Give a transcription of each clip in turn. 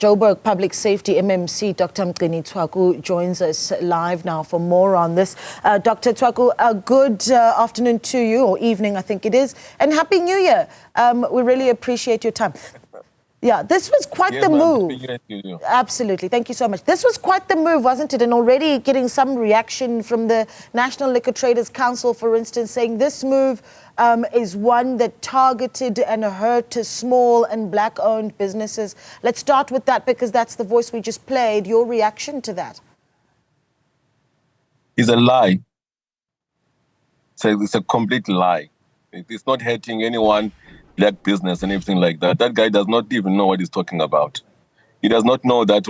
Joburg Public Safety MMC, Dr. Mgcini Tshwaku, joins us live now for more on this. Dr. Tshwaku, a good afternoon to you, or evening I think it is, and Happy New Year. We really appreciate your time. Yeah, this was quite the move. Absolutely, thank you so much. This was quite the move, wasn't it? And already getting some reaction from the National Liquor Traders Council, for instance, saying this move is one that targeted and hurt small and black-owned businesses. Let's start with that because that's the voice we just played. Your reaction to that? It's a lie. It's a complete lie. It's not hurting anyone, black business and everything like that. That guy does not even know what he's talking about. He does not know that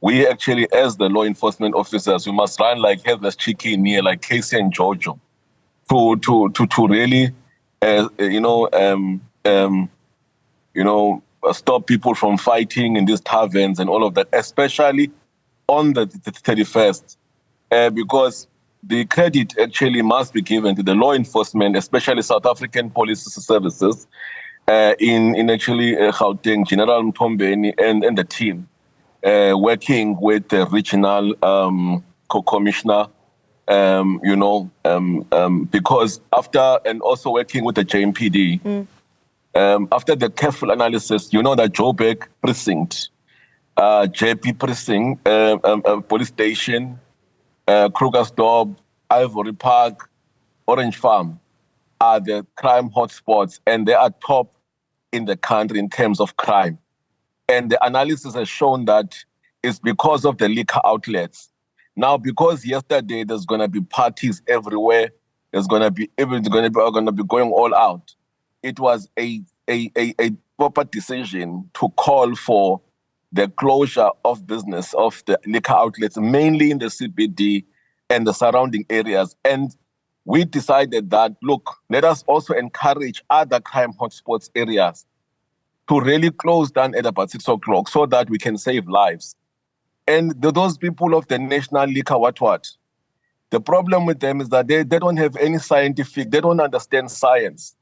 we actually, as the law enforcement officers, we must run like headless chicken here, like Casey and Jojo, to really, stop people from fighting in these taverns and all of that, especially on the 31st, because the credit actually must be given to the law enforcement, especially South African police services, in actually Gauteng, General Mtombeni and the team, working with the regional co-commissioner, because after, and also working with the JMPD, after the careful analysis, you know that Joburg precinct, JP precinct, police station, Krugersdorp, Ivory Park, Orange Farm are the crime hotspots, and they are top in the country in terms of crime. And the analysis has shown that it's because of the liquor outlets. Now, because yesterday there's going to be parties everywhere, there's going to be going all out. It was a proper decision to call for the closure of business of the liquor outlets, mainly in the CBD and the surrounding areas. And we decided that, look, let us also encourage other crime hotspots areas to really close down at about 6 o'clock so that we can save lives. And those people of the National Liquor, what? The problem with them is that they don't have any scientific, they don't understand science.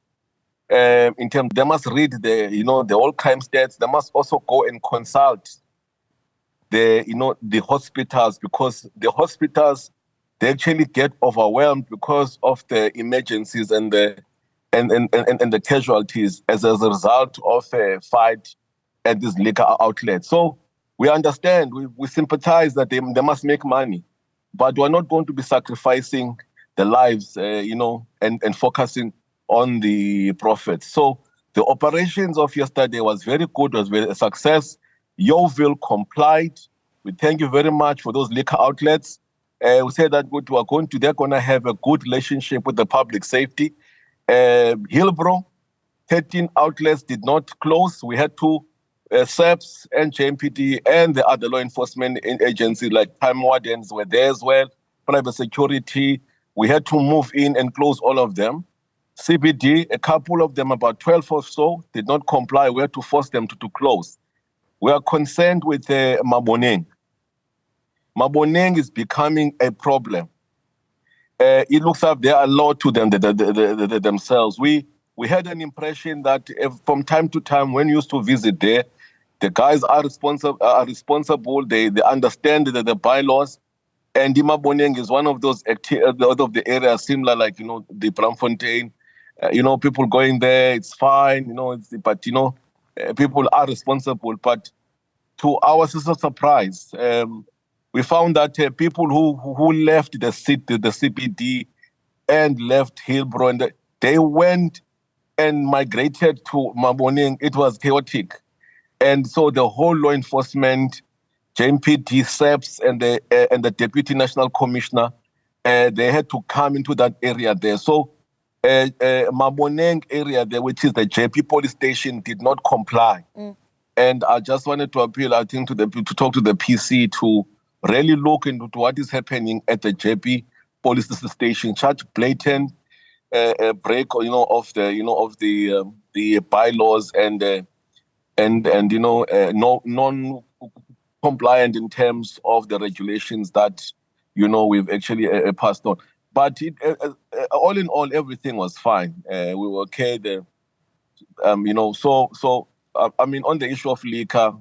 In terms, they must read the all crime stats. They must also go and consult the hospitals, because the hospitals, they actually get overwhelmed because of the emergencies and the casualties as a result of a fight at these liquor outlets. So we understand, we sympathize that they must make money, but we're not going to be sacrificing the lives, and focusing on the profits. So the operations of yesterday was very good, was a success. Yeoville complied. We thank you very much for those liquor outlets. We said that they're going to have a good relationship with the public safety. Hillbrow, 13 outlets did not close. We had to SAPS and JMPD and the other law enforcement agencies like crime wardens were there as well, private security. We had to move in and close all of them. CBD, a couple of them, about 12 or so, did not comply. We had to force them to close. We are concerned with Maboneng. Maboneng is becoming a problem. It looks like they are low to them themselves. We had an impression that from time to time, when you used to visit there, the guys are responsible. They understand the bylaws. And Maboneng is one of those of the areas similar, like the Bloemfontein. People going there, it's fine. But people are responsible. But to our surprise, we found that people who left the CBD and left Hillbrow, and they went and migrated to Maboneng. It was chaotic. And so the whole law enforcement, JMPD, SAPS, and the Deputy National Commissioner, they had to come into that area there. So Maboneng area there, which is the JP police station, did not comply. And I just wanted to appeal, I think, to talk to the PC to really look into what is happening at the JP police station. Such blatant break, of the bylaws and non-compliant in terms of the regulations that we've actually passed on. But all in all, everything was fine. We were okay. On the issue of liquor,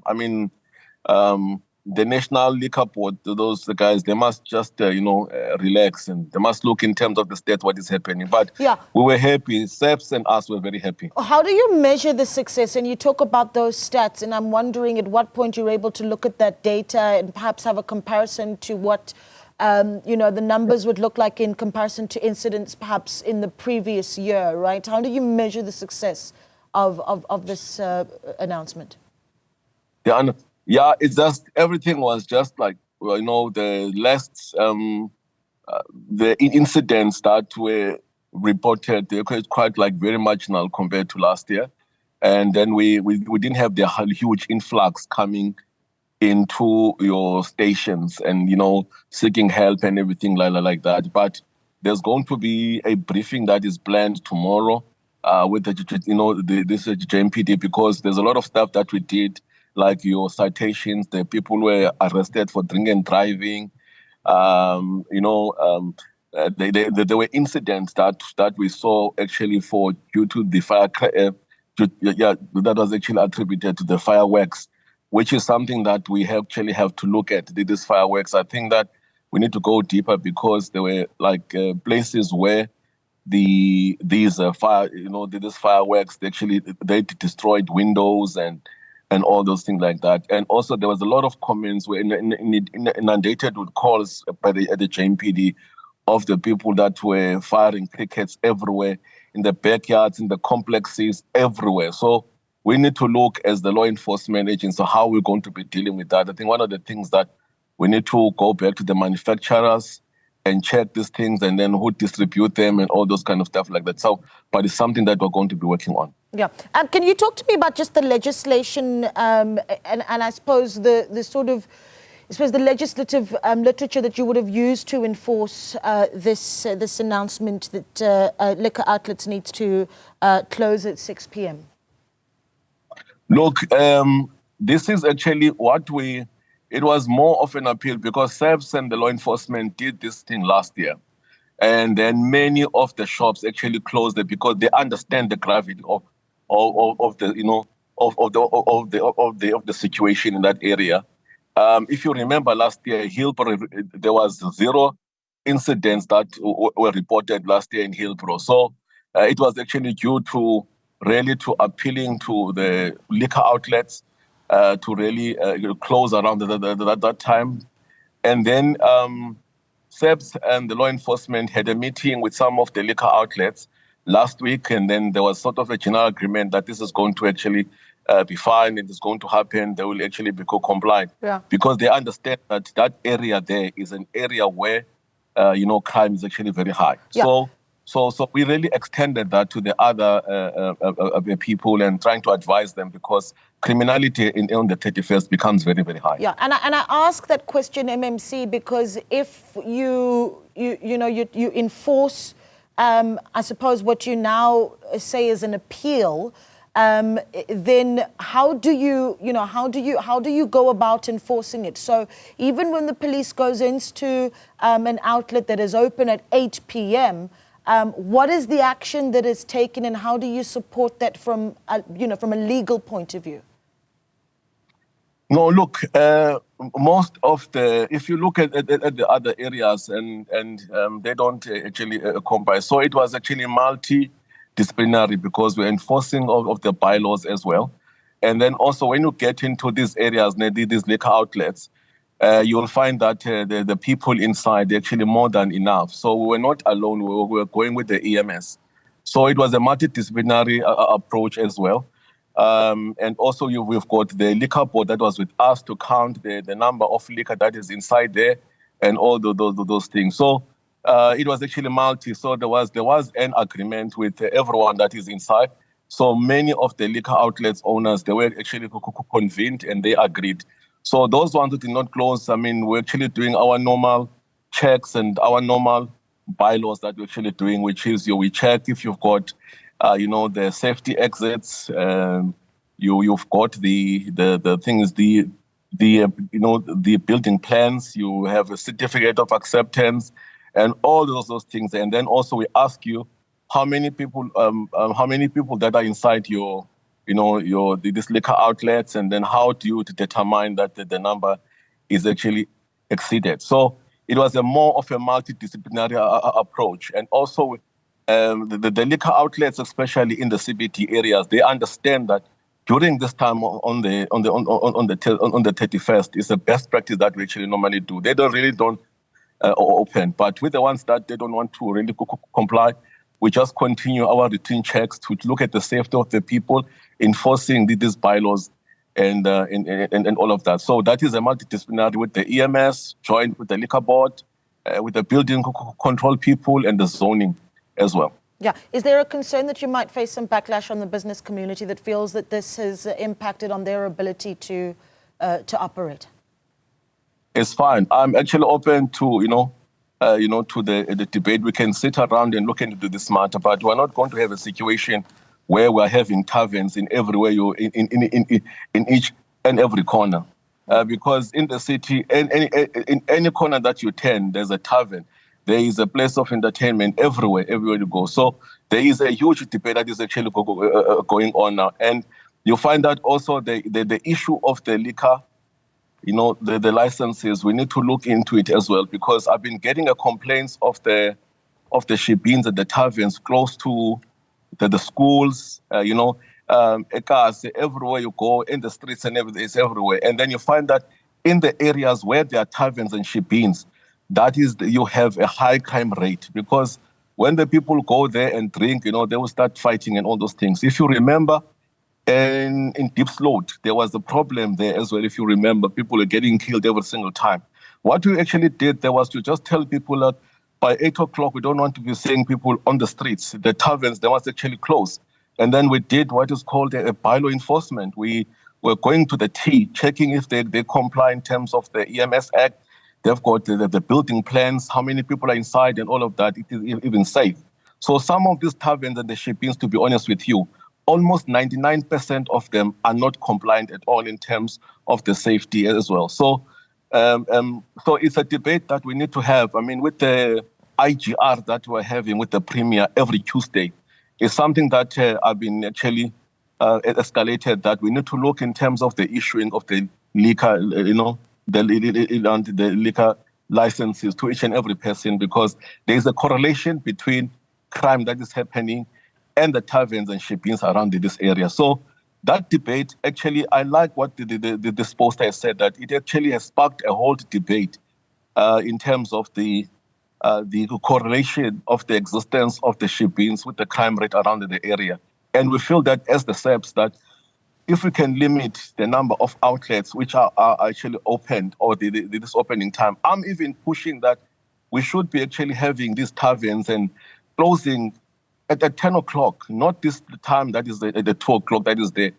the National Liquor Board, those the guys, they must just, relax, and they must look in terms of the state what is happening. But we were happy. SEPS and us were very happy. How do you measure the success? And you talk about those stats, and I'm wondering at what point you're able to look at that data and perhaps have a comparison to what, the numbers would look like in comparison to incidents perhaps in the previous year, right? How do you measure the success of this announcement? Yeah, it's just, everything was just like, the last, the incidents that were reported, they were quite like very marginal compared to last year. And then we didn't have the huge influx coming into your stations and, seeking help and everything like that. But there's going to be a briefing that is planned tomorrow with this JMPD, because there's a lot of stuff that we did, like your citations, the people were arrested for drinking and driving. There were incidents that we saw actually due to the fire. That was actually attributed to the fireworks, which is something that we actually have to look at. These fireworks, I think that we need to go deeper, because there were like places where these fireworks they destroyed windows and all those things like that. And also there was a lot of comments were inundated with calls at the JMPD of the people that were firing crickets everywhere, in the backyards, in the complexes, everywhere. So we need to look as the law enforcement agents how we're going to be dealing with that. I think one of the things that we need to go back to the manufacturers and check these things, and then who distribute them and all those kind of stuff like that. So, but it's something that we're going to be working on. Yeah. Can you talk to me about just the legislation and I suppose the sort of, the legislative literature that you would have used to enforce this announcement that liquor outlets need to close at 6 p.m.? Look, this is actually it was more of an appeal, because SEPS and the law enforcement did this thing last year. And then many of the shops actually closed it because they understand the gravity of the situation in that area. If you remember last year, Hillbrow, there was 0 incidents that were reported last year in Hillbrow. So it was actually due to appealing to the liquor outlets to really close around that time. And then SEPS and the law enforcement had a meeting with some of the liquor outlets last week, and then there was sort of a general agreement that this is going to actually be fine, and it's going to happen. They will actually be compliant, because they understand that area there is an area where crime is actually very high. Yeah. So we really extended that to the other people and trying to advise them, because criminality on the 31st becomes very, very high. Yeah, and I ask that question, MMC, because if you enforce, I suppose what you now say is an appeal, then how do you go about enforcing it? So even when the police goes into an outlet that is open at 8 p.m., what is the action that is taken, and how do you support that from a legal point of view? No, look, most of if you look at the other areas, and they don't actually comply. So it was actually multidisciplinary, because we're enforcing of the bylaws as well. And then also when you get into these areas, these liquor outlets, you'll find that the people inside, they're actually more than enough. So we were not alone. We were going with the EMS. So it was a multidisciplinary approach as well. And also we've got the liquor board that was with us to count the number of liquor that is inside there and all those things. So it was actually multi. So there was an agreement with everyone that is inside. So many of the liquor outlets owners, they were actually convened and they agreed. So those ones who did not close, we're actually doing our normal checks and our normal bylaws that we're actually doing, which is we check if you've got, the safety exits. You've got the things, the building plans. You have a certificate of acceptance, and all those things. And then also we ask you how many people that are inside your these liquor outlets, and then how do you determine that the number is actually exceeded? So it was a more of a multidisciplinary approach, and also the liquor outlets, especially in the CBD areas, they understand that during this time on the 31st is the best practice that we actually normally do. They don't open, but with the ones that they don't want to really comply, we just continue our routine checks to look at the safety of the people, enforcing these bylaws and all of that. So that is a multidisciplinary with the EMS, joined with the liquor board, with the building control people and the zoning as well. Yeah. Is there a concern that you might face some backlash on the business community that feels that this has impacted on their ability to operate? It's fine. I'm actually open to, to the debate. We can sit around and look into this matter, but we're not going to have a situation where we're having taverns in everywhere, in each and every corner. Because in the city, in any corner that you turn, there's a tavern. There is a place of entertainment everywhere you go. So there is a huge debate that is actually going on now. And you find that also the issue of the liquor, the licenses, we need to look into it as well, because I've been getting complaints of the shebins at the taverns close to the schools, cars, everywhere you go, in the streets and everything, it's everywhere. And then you find that in the areas where there are taverns and shebins, that is, you have a high crime rate, because when the people go there and drink, they will start fighting and all those things. If you remember, in Deep Sloat, there was a problem there as well. If you remember, people were getting killed every single time. What we actually did there was to just tell people that by 8 o'clock, we don't want to be seeing people on the streets. The taverns, they must actually close. And then we did what is called a bylaw enforcement. We were going to the T, checking if they comply in terms of the EMS Act. They've got the building plans, how many people are inside and all of that. It is even safe. So some of these taverns and the shebins, to be honest with you, almost 99% of them are not compliant at all in terms of the safety as well. So it's a debate that we need to have. I mean, with the IGR that we're having with the Premier every Tuesday, is something that I've been actually escalated, that we need to look in terms of the issuing of the liquor, the liquor licenses to each and every person, because there is a correlation between crime that is happening and the taverns and shebins around this area. So that debate, actually, I like what this poster has said, that it actually has sparked a whole debate in terms of the correlation of the existence of the shebins with the crime rate around the area. And we feel that as the SEPs, that if we can limit the number of outlets which are actually opened, or this opening time, I'm even pushing that we should be actually having these taverns and closing at 10 o'clock, not this time that is at the 2 o'clock that is there.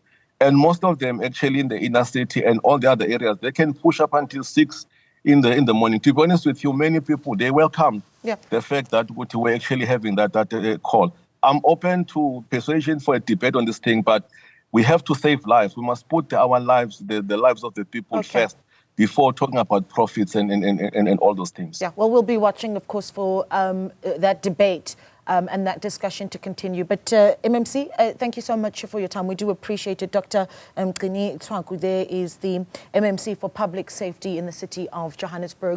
And most of them actually in the inner city and all the other areas, they can push up until 6 in the morning. To be honest with you, many people, they welcome the fact that we're actually having that call. I'm open to persuasion for a debate on this thing, but we have to save lives. We must put our lives, the lives of the people first, before talking about profits and all those things. Yeah, well, we'll be watching, of course, for that debate and that discussion to continue. But MMC, thank you so much for your time. We do appreciate it. Dr. Mgcini Tshwaku there is the MMC for Public Safety in the city of Johannesburg.